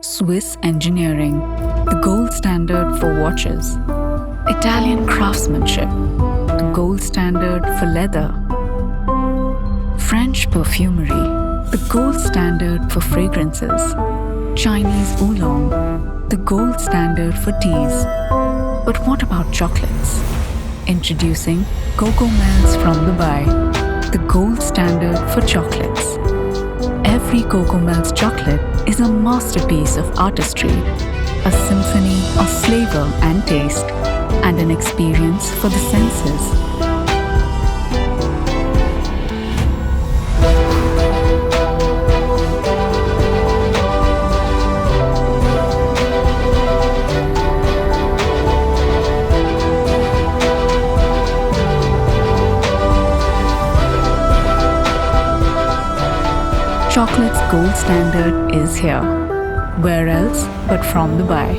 Swiss engineering, the gold standard for watches. Italian craftsmanship, the gold standard for leather. French perfumery, the gold standard for fragrances. Chinese oolong, the gold standard for teas. But what about chocolates? Introducing Cocoa Melts from Dubai, the gold standard for chocolates. Every Cocoa Melts chocolate is a masterpiece of artistry, a symphony of flavor and taste, and an experience for the senses. Chocolate's gold standard is here. Where else but from Dubai?